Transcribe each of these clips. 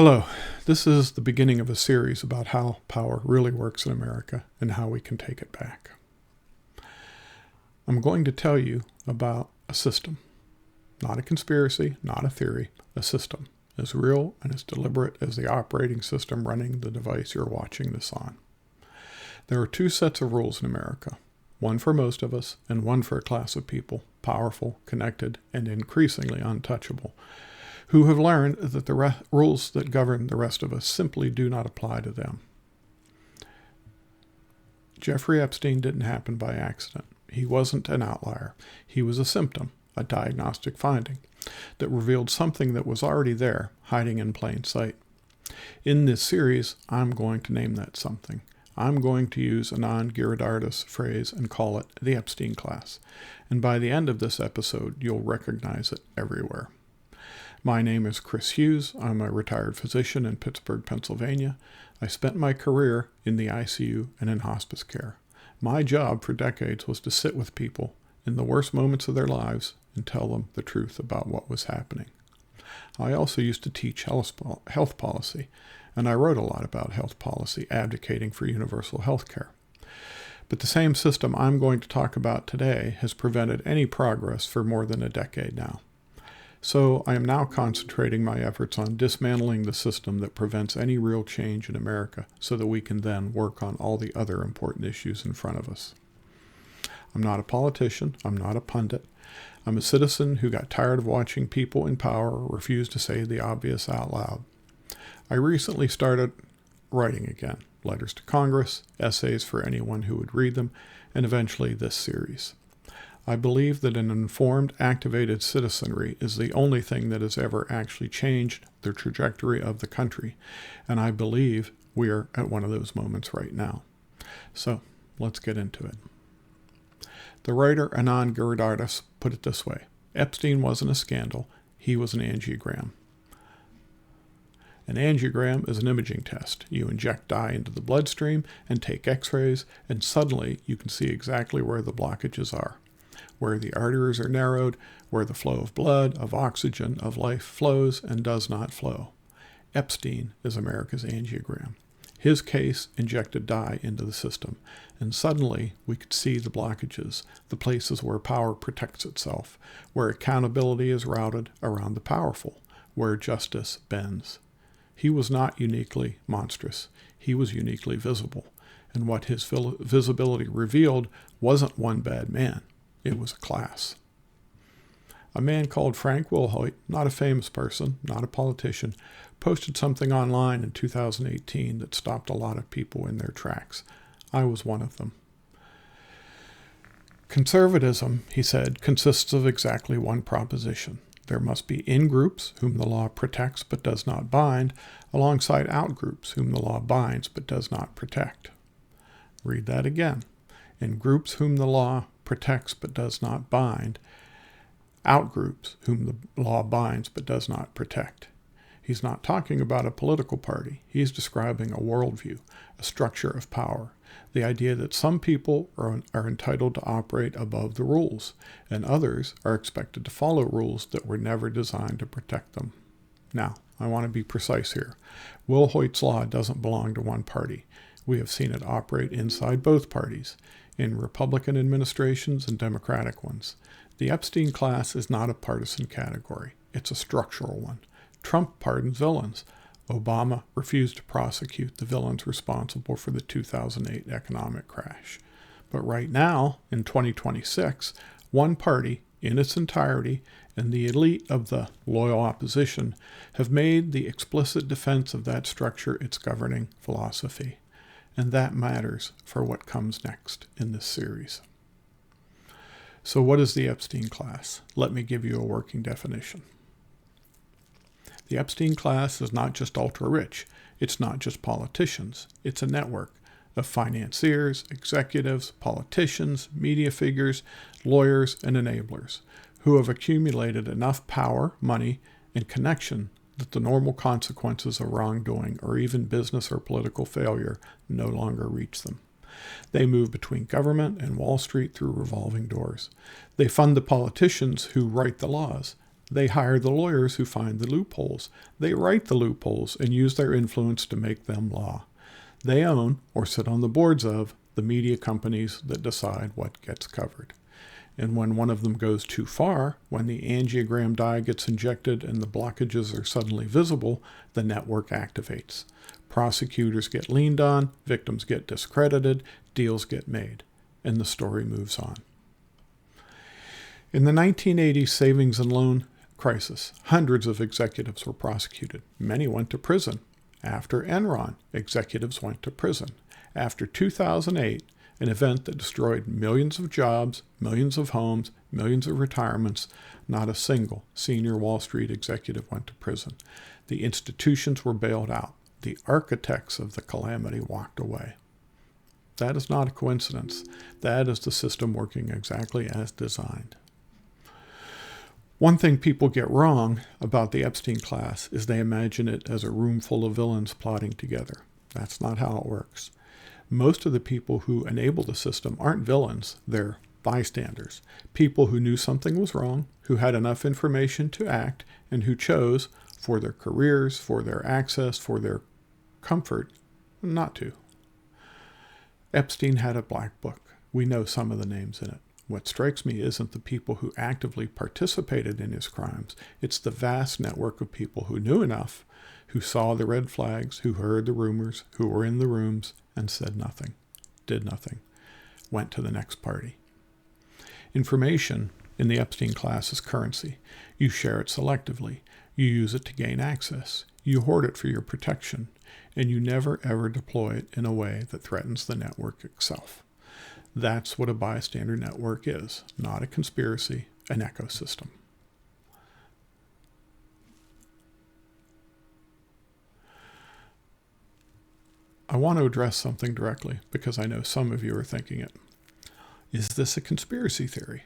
Hello, this is the beginning of a series about how power really works in America and how we can take it back. I'm going to tell you about a system, not a conspiracy, not a theory, a system as real and as deliberate as the operating system running the device you're watching this on. There are two sets of rules in America, one for most of us and one for a class of people, powerful, connected, and increasingly untouchable, who have learned that the rules that govern the rest of us simply do not apply to them. Jeffrey Epstein didn't happen by accident. He wasn't an outlier. He was a symptom, a diagnostic finding, that revealed something that was already there, hiding in plain sight. In this series, I'm going to name that something. I'm going to use Anand Giridharadas' phrase and call it the Epstein Class. And by the end of this episode, you'll recognize it everywhere. My name is Chris Hughes. I'm a retired physician in Pittsburgh, Pennsylvania. I spent my career in the ICU and in hospice care. My job for decades was to sit with people in the worst moments of their lives and tell them the truth about what was happening. I also used to teach health policy, and I wrote a lot about health policy, advocating for universal health care. But the same system I'm going to talk about today has prevented any progress for more than a decade now. So I am now concentrating my efforts on dismantling the system that prevents any real change in America so that we can then work on all the other important issues in front of us. I'm not a politician. I'm not a pundit. I'm a citizen who got tired of watching people in power refuse to say the obvious out loud. I recently started writing again, letters to Congress, essays for anyone who would read them, and eventually this series. I believe that an informed, activated citizenry is the only thing that has ever actually changed the trajectory of the country, and I believe we are at one of those moments right now. So, let's get into it. The writer Anand Giridharadas put it this way: Epstein wasn't a scandal, he was an angiogram. An angiogram is an imaging test. You inject dye into the bloodstream and take x-rays, and suddenly you can see exactly where the blockages are, where the arteries are narrowed, where the flow of blood, of oxygen, of life flows and does not flow. Epstein is America's angiogram. His case injected dye into the system, and suddenly we could see the blockages, the places where power protects itself, where accountability is routed around the powerful, where justice bends. He was not uniquely monstrous. He was uniquely visible, and what his visibility revealed wasn't one bad man. It was a class. A man called Frank Wilhoit, not a famous person, not a politician, posted something online in 2018 that stopped a lot of people in their tracks. I was one of them. Conservatism, he said, consists of exactly one proposition. There must be in-groups whom the law protects but does not bind, alongside out-groups whom the law binds but does not protect. Read that again. In groups whom the law protects but does not bind, out-groups whom the law binds but does not protect. He's not talking about a political party. He's describing a worldview, a structure of power, the idea that some people are entitled to operate above the rules, and others are expected to follow rules that were never designed to protect them. Now, I want to be precise here. Wilhoit's law doesn't belong to one party. We have seen it operate inside both parties, in Republican administrations and Democratic ones. The Epstein class is not a partisan category. It's a structural one. Trump pardons villains. Obama refused to prosecute the villains responsible for the 2008 economic crash. But right now, in 2026, one party, in its entirety, and the elite of the loyal opposition have made the explicit defense of that structure its governing philosophy. And that matters for what comes next in this series. So what is the Epstein class? Let me give you a working definition. The Epstein class is not just ultra-rich. It's not just politicians. It's a network of financiers, executives, politicians, media figures, lawyers, and enablers who have accumulated enough power, money, and connection that the normal consequences of wrongdoing or even business or political failure no longer reach them. They move between government and Wall Street through revolving doors. They fund the politicians who write the laws. They hire the lawyers who find the loopholes. They write the loopholes and use their influence to make them law. They own, or sit on the boards of, the media companies that decide what gets covered. And when one of them goes too far, when the angiogram dye gets injected and the blockages are suddenly visible, the network activates. Prosecutors get leaned on, victims get discredited, deals get made, and the story moves on. In the 1980s savings and loan crisis, hundreds of executives were prosecuted. Many went to prison. After Enron, executives went to prison. After 2008, an event that destroyed millions of jobs, millions of homes, millions of retirements, not a single senior Wall Street executive went to prison. The institutions were bailed out. The architects of the calamity walked away. That is not a coincidence. That is the system working exactly as designed. One thing people get wrong about the Epstein class is they imagine it as a room full of villains plotting together. That's not how it works. Most of the people who enable the system aren't villains, they're bystanders. People who knew something was wrong, who had enough information to act, and who chose, for their careers, for their access, for their comfort, not to. Epstein had a black book. We know some of the names in it. What strikes me isn't the people who actively participated in his crimes. It's the vast network of people who knew enough, who saw the red flags, who heard the rumors, who were in the rooms and said nothing, did nothing, went to the next party. Information in the Epstein class is currency. You share it selectively. You use it to gain access. You hoard it for your protection. And you never ever deploy it in a way that threatens the network itself. That's what a bystander network is, not a conspiracy, an ecosystem. I want to address something directly because I know some of you are thinking it. Is this a conspiracy theory?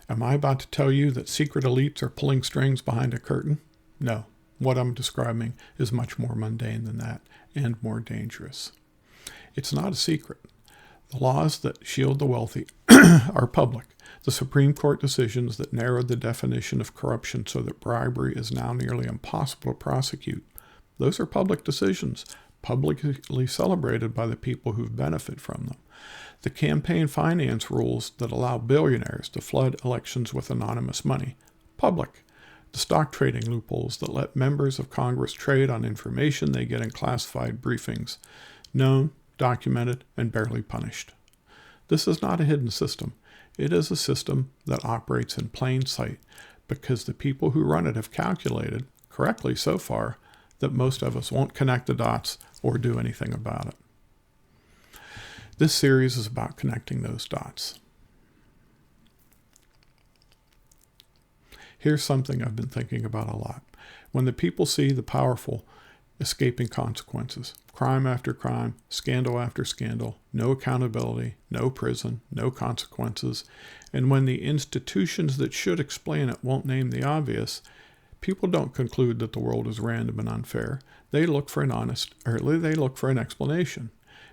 Am I about to tell you that secret elites are pulling strings behind a curtain? No. What I'm describing is much more mundane than that and more dangerous. It's not a secret. The laws that shield the wealthy are public. The Supreme Court decisions that narrowed the definition of corruption so that bribery is now nearly impossible to prosecute, those are public decisions, publicly celebrated by the people who benefit from them. The campaign finance rules that allow billionaires to flood elections with anonymous money, public. The stock trading loopholes that let members of Congress trade on information they get in classified briefings, known, documented, and barely punished. This is not a hidden system. It is a system that operates in plain sight because the people who run it have calculated, correctly so far, that most of us won't connect the dots or do anything about it. This series is about connecting those dots. Here's something I've been thinking about a lot. When the people see the powerful escaping consequences, crime after crime, scandal after scandal, no accountability, no prison, no consequences, and when the institutions that should explain it won't name the obvious, people don't conclude that the world is random and unfair. They look for an explanation.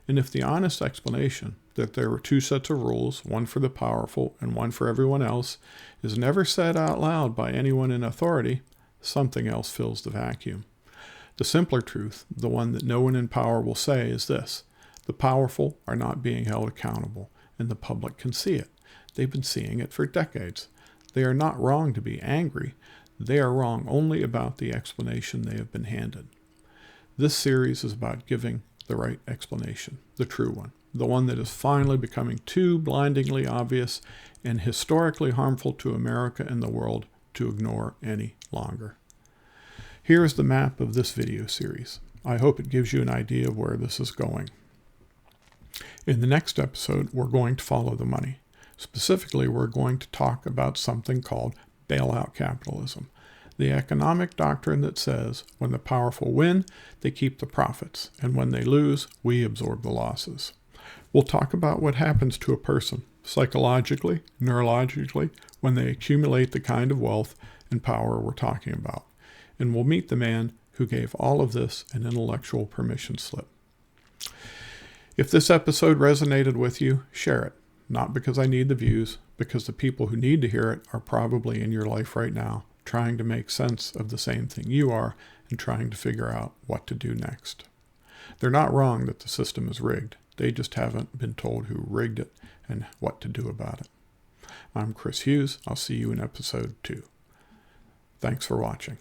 And if the honest explanation that there were two sets of rules, one for the powerful and one for everyone else, is never said out loud by anyone in authority, something else fills the vacuum. The simpler truth, the one that no one in power will say, is this: the powerful are not being held accountable, and the public can see it. They've been seeing it for decades. They are not wrong to be angry. They are wrong only about the explanation they have been handed. This series is about giving the right explanation, the true one, the one that is finally becoming too blindingly obvious and historically harmful to America and the world to ignore any longer. Here is the map of this video series. I hope it gives you an idea of where this is going. In the next episode, we're going to follow the money. Specifically, we're going to talk about something called bailout capitalism, the economic doctrine that says when the powerful win, they keep the profits, and when they lose, we absorb the losses. We'll talk about what happens to a person psychologically, neurologically, when they accumulate the kind of wealth and power we're talking about. And we'll meet the man who gave all of this an intellectual permission slip. If this episode resonated with you, share it. Not because I need the views, because the people who need to hear it are probably in your life right now, trying to make sense of the same thing you are and trying to figure out what to do next. They're not wrong that the system is rigged. They just haven't been told who rigged it and what to do about it. I'm Chris Hughes. I'll see you in episode 2. Thanks for watching.